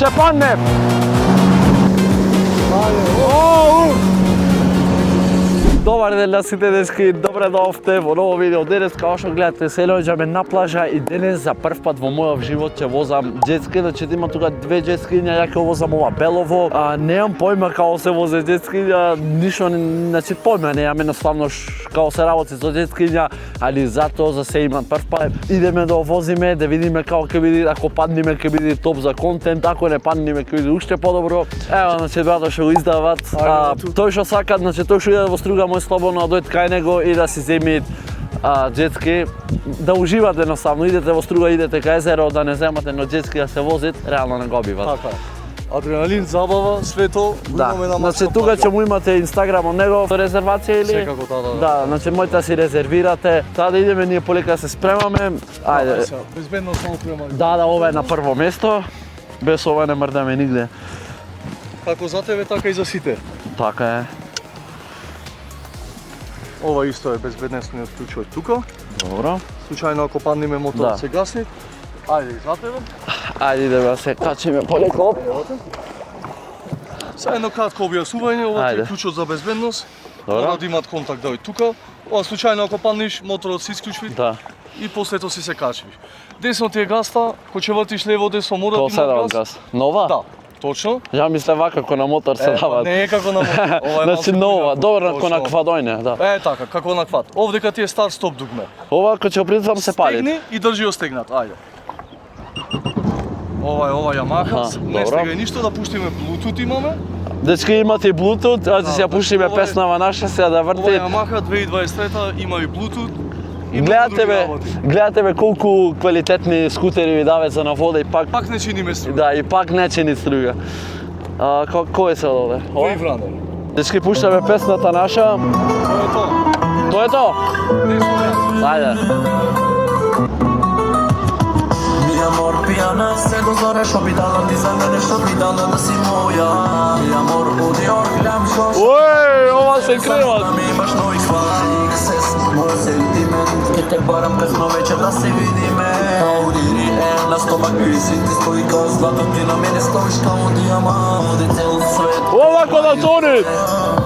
ќе падне. Добар ден на сите дески, добре дојавте во ново видео. Денес, како што гледате, се наоѓаме на плажа и денес за прв пат во мојот живот ќе возам џетски. Значи има тука две џетскиња, ја ќе возам ова белово. Немам појма како се возе џетскиња, ништо, значи појма немам едноставно како се работи со џетскиња, али затоа за се имам прв пат. Идеме да возиме, да видиме како ќе биде, ако падниме ќе биде топ за контент, ако не падниме ќе биде уште подобро. Ево, значи брато што го издават. Тој што сака, значи тој што иде во Струга, слободно дојдете кај него и да си земи џетски, да уживате едноставно, идете во Струга, идете кај езеро, да не земате на џетски да се возите, реално не го биват. Така е. Адреналин, забава, све тоа, имаме на значи тука ќе му имате Инстаграм од него, резервација или? Секако да. Да, значи можете да си резервирате. Таа да идеме ние полека да се спремаме. Ајде. Безбедно само према. Да, ова е на прво место. Без ова не мрдаме нигде. Како за тебе, така и за сите. Така е. Ова исто е безбеднесниот клучој тука. Добро. Случајно ако паднеме моторот се гаси. Ајде и за тебе. Ајде да се качиме полеко. Са едно кратко објаснување, ова е клучот за безбедност. Мора да имат контакт да тука. Ова случајно ако паднеш, моторот се исклучи. Да. И после тоа се качиш. Десно ти е гаста, кога ќе вртиш лево десно мора да има газ. Нова? Да. Точно. Ја мисле вака како на мотор се дават. Не е како на мотор. Ова е значи нова, добро како на квадојне, да. Така, како на квад. Овдека ти е стар стоп дугме. Ова кога ќе притвам се пали. Стегни и држи остегнат. Ајде. Ова Yamaha, не стегај ништо, да пуштиме Bluetooth имаме. Дечки имате и Bluetooth, ајде си ја пуштиме песнава наша сега да врти. Ова Yamaha 2023 има и Bluetooth. Гледате колку квалитетни скутери ви дават за на вода и пак не чиниме струга. Да, и пак не чини струга. Кој се овде? Wave Runner. Дечки пуштаме песната наша. Тоа е тоа. Тоа е тоа? Ајде. Mi amor pijana se dozoreš, obidala ti za mene što bidala da si moja. Mi amor udio gledam što Oj, ova se kreva. Da mi imaš novih hvala, se moj sentiment. Ke te baram kasno večer da se vidime. Kao diri na stomak visi ti stoji kao zlato, ti na mene stojiš kao dijamant. I cel svet Ovako da toni.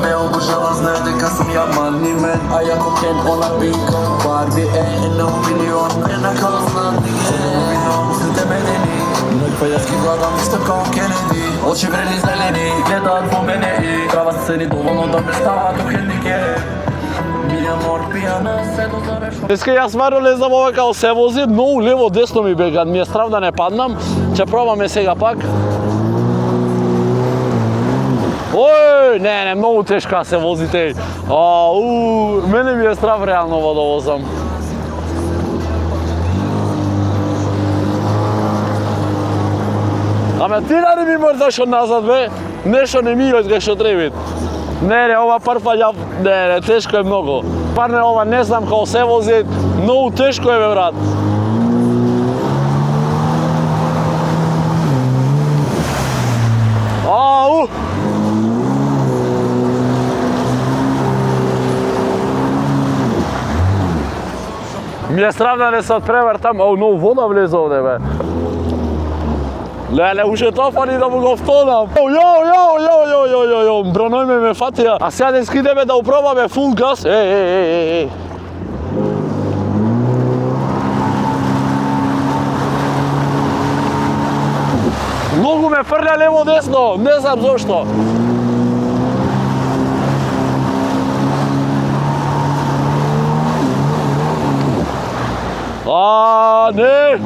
Me obožava, znaš дека sam ja mani men. A jako Ken ona pika Barbie, na milion mena kao zlatnike. Пајачки гладам исто као Кенеди. Очи врели зелени, гледаат во мене и крават се ни доволно да ме стават у хендикеп. Ми амор пијана се дозореш. Деска јас стварно не знам ова како се вози, многу лево десно ми бега, ми е страв да не паднам. Ќе пробаме сега пак. Ој, не, многу тешка се возите. Мене ми е страв реално ова да возам. Ама ти да ми мрдаш од назад, бе? Нешто не ми иде што треба. Не, ова прва ја... Не, тешко е многу. Парне ова не знам како се вози, многу тешко е, бе, брат. Ми е страв да не се отпревртам, многу вода влезе овде, бе. Леле, уште тоа фани да му го втонам. Бронојме ме фатија. А сега дески идеме да упробаме фул газ. Многу ме фрля лево десно, не знам зошто. Не!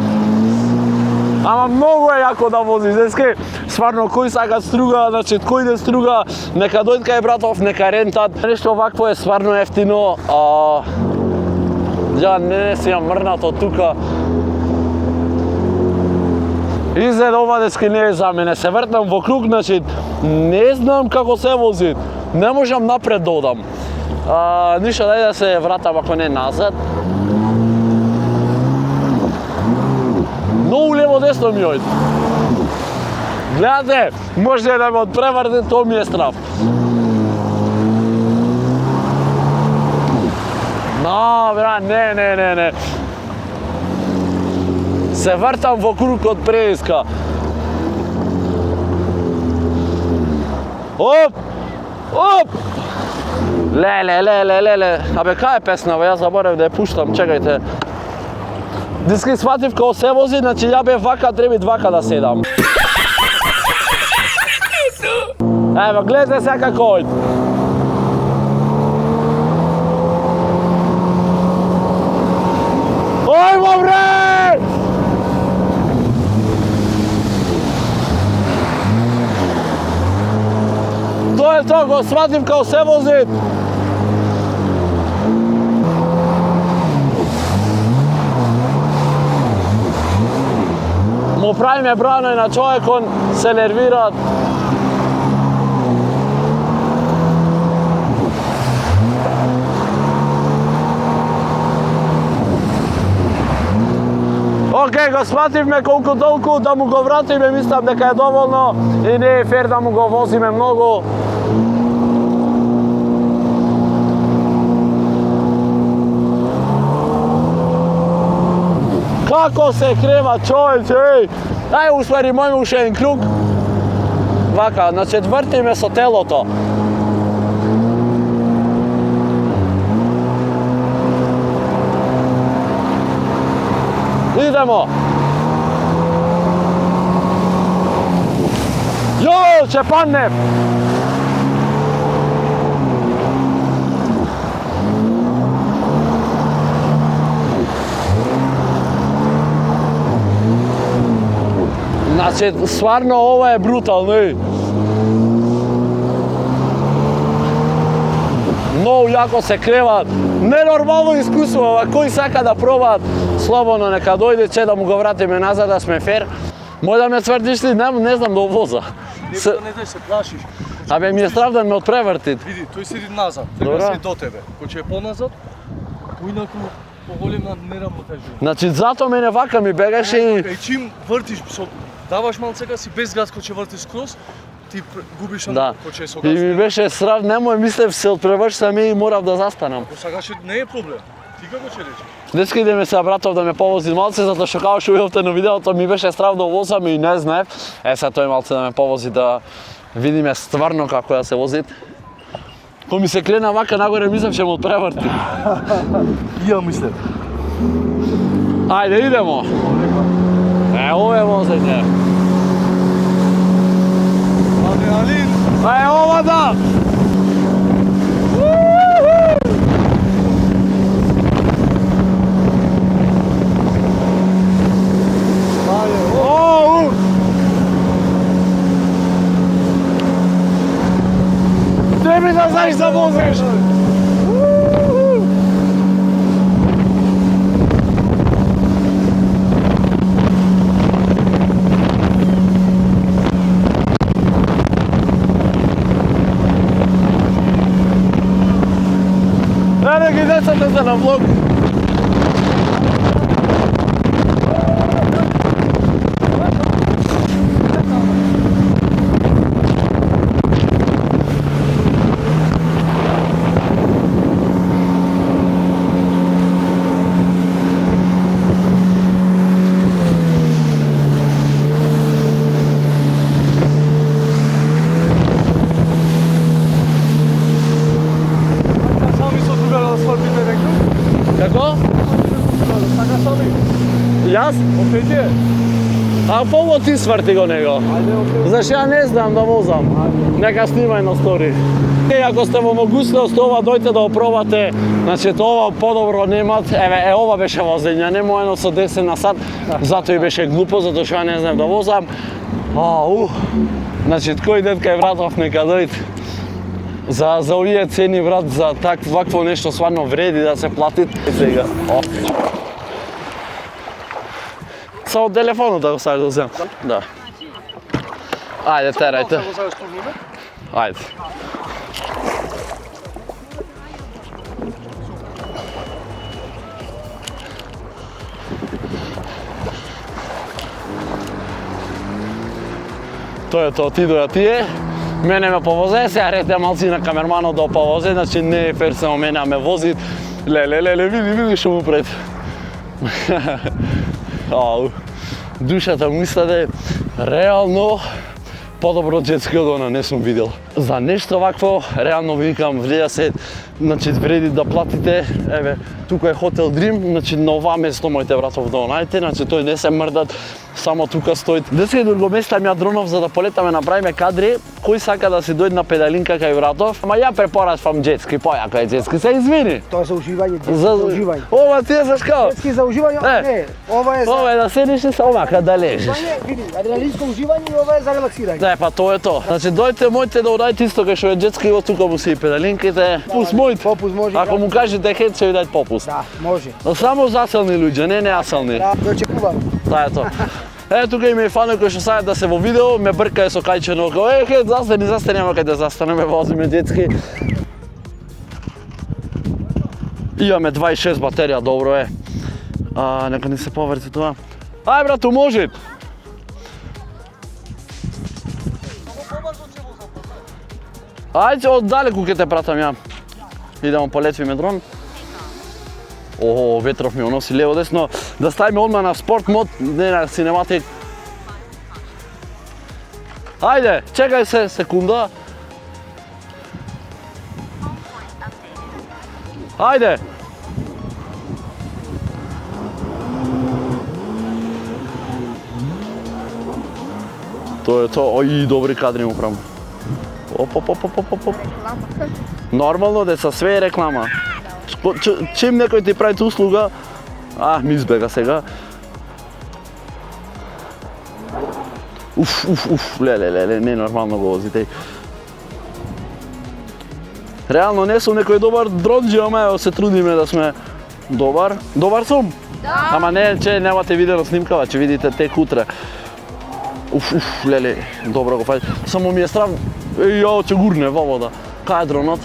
Ама многу е јако да возиш, деске, стварно кој сака струга, значи кој иде струга, нека дојде кај братов, нека рентат. Нешто овакво е стварно ефтино, ја не си ја мрнато тука. Изглед ова деске не е за мене, се вртам во круг, значи не знам како се вози, не можам напред да одам. Ништо, дај да се вратам ако не назад. Многу лево десно ми ојде. Гледате, може да ме отпреварте, тоа ми е страв. Брат, не. Се вртам во круг од преиска. Оп! Оп! Леле. Абе, кај е песна, бе, јас заборев да ја пуштам, чекајте. Диски сватив као се вози, значи ја бе вака, треба двака да седам. Ево, гледате сега како ојд. Ојмо, бре! Тоа е тоа, го сватив као се вози. Му правиме брано и на човекон, се нервираат. Океј, го свативме колку толку да му го вратиме, мислам дека е доволно и не е фер да му го возиме многу. Како се крема човече, еј! Ај, уствари, мојме уште еден круг. Вака, значи вртиме со телото. Идемо! Јо, ќе паднем! Значи, стварно ова е брутално, еј. Многу јако се креват. Ненормално искуство, кој сака да пробаат, слободно нека дојде, че да му го вратиме назад, да сме фер. Може да ме тврдиш ли, не знам да воза. Не знаеш, се плашиш. Абе, ми е страв да ме отпревртит. Види, тој седи назад, треба да седи до тебе. Кој ќе е поназад, поинаку поголема неравнотежа. Значи, зато мене вака ми бегаше и... Чим вртиш, даваш малцека си без газ, кој ќе вртиш скроз, ти губиш Да. кој ќе е со И газ. ми беше страв, немој мислев се отпревршам и морав да застанам. Ако сакаш, не е проблем. Ти како ќе речеш? Деска идеме се братов да ме повози малце, затоа што као што видовте на видеото ми беше страв да возам и не знаев. Сега тој малце да ме повози да видиме стварно како да се вози. Кој ми се клена вака нагоре, мислев ќе му отпреврти. И ја мислев. Ајде, идемо. Ово е возење. Адреналин. Ова да! Треба да знаеш да возиш! Ере ги децата за на влог! Како? Сакаш сами? Јас? Опеќе? А пово ти сврти го него. Зашто ја не знам да возам. Нека снимај на стори. Ако сте во могуственост ова дојте да опробате, значи ова подобро немат. Еве, ова беше возење, нема едно со 10 на сат. Затоа и беше глупо, затоа што ја не знам да возам. Значи кој ден кај вратов нека дојде. За овие цени, брат, за вакво нешто стварно вреди да се плати. Сега. Само телефонот да го ставиш да земам. Да. Ајде, терајте. Ајде. Тоа е тоа, ти доја тие. Мене ме повозе, сега ред е малци на камерманот да повозе, значи не е фер само мене, а ме вози. Леле, види што му пред. Душата му истаде реално подобро джетски од она не сум видел. за нешто вакво, реално викам, влија се, значи вреди да платите, еве, тука е Хотел Дрим, значи на ова место моите братов да онајдете, значи тој не се мрдат, само тука стоит. Деска и друго место ја дронов за да полетаме, направиме кадри, кој сака да си дојде на педалинка кај братов, ама ја препорачвам джетски, појако е джетски, се извини. Тоа е за уживање, за уживање. Ова ти е за шкао? Джетски за уживање, не, ова е за... Ова е да седиш и се овака да лежиш. Види, адреналинско уживање и ова е за релаксирање. Да, па тоа е тоа. Значи дојдете моите да урадите исто кај што е джетски, во тука му си и педалинките. Пус моите. Попус може. Ако му кажете хет, ќе ви дај попуст. Да, може. Но само заселни луѓе, не неасални. Да, тоа очекувам. Тоа е тоа. Тука има и фанови кои што саѓаат да се во видео, ме бркае со кајчено, хет, застани, ама кај да застанеме, возиме детски. Имаме 26 батерија, добро е. Нека не се поврти тоа. Ај брато, може! Ајде, оддалеку ќе те пратам ја. Идемо полетвиме дрон. Охо, ветров ми оноси лево десно. Да ставиме одма на спорт мод, не на синематик. Ајде, чекај се секунда. Ајде. Тоа е тоа, ој, добри кадри му правам. Оп. Нормално, деца, све е реклама. Чим некој ти прави услуга, ми избега сега. Леле, не нормално го возите. Реално не сум некој добар дронџи, ама се трудиме да сме добар. Добар сум? Да. Ама не, че немате видено снимкава, че видите тек утре. Леле, добро го фаќа. Само ми е страв, ја ќе гурне во вода. Кај е дронот?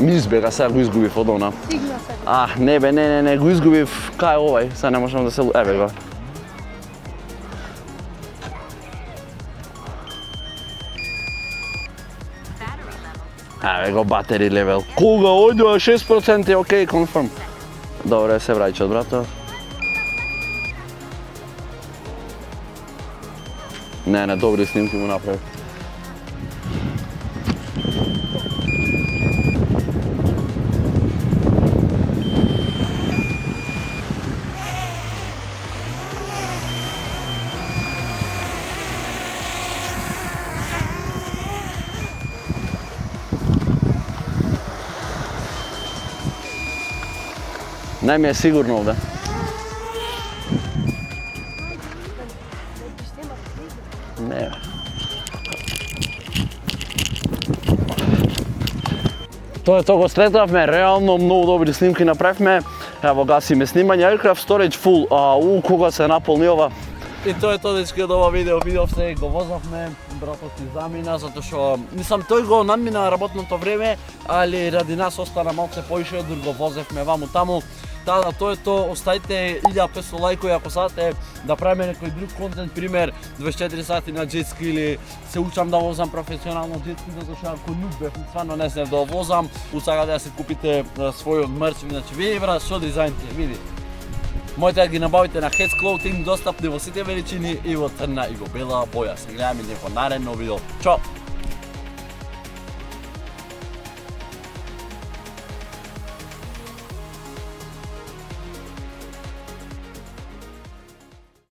Ми избега, сега го изгубив од она. Стигна се. Не бе, не, го изгубив. Кај е овај? Сега не можам да се... Еве го. Еве го, батери левел. Кога ојде 6% е окей, конфирм. Добре, се враќат, брато. Не, добри снимки му направи. Најми е сигурно овде. Не. Тоа е тоа, го сретавме, реално многу добри снимки направивме. Ево гасиме снимање, Aircraft Storage Full, кога се наполни ова. И тоа е тоа, дечки, од ова видео, видовте, го возавме, братот ти замина, затоа што, мислам, тој го надмина работното време, али ради нас остана малце поише, дур го возевме ваму таму. Тоа е тоа, оставите 1500 лајкови ако сакате да правиме некој друг контент, пример 24 сати на джетски или се учам да возам професионално джетски, затоа што ако нук бев, стварно не знам да возам, усакате да се купите својот мерч, значи види брат што дизајн ти е, види. Можете да ги набавите на Heads Clothing, достапни во сите величини и во црна и во бела боја. Се гледаме во наредно видео. Чао!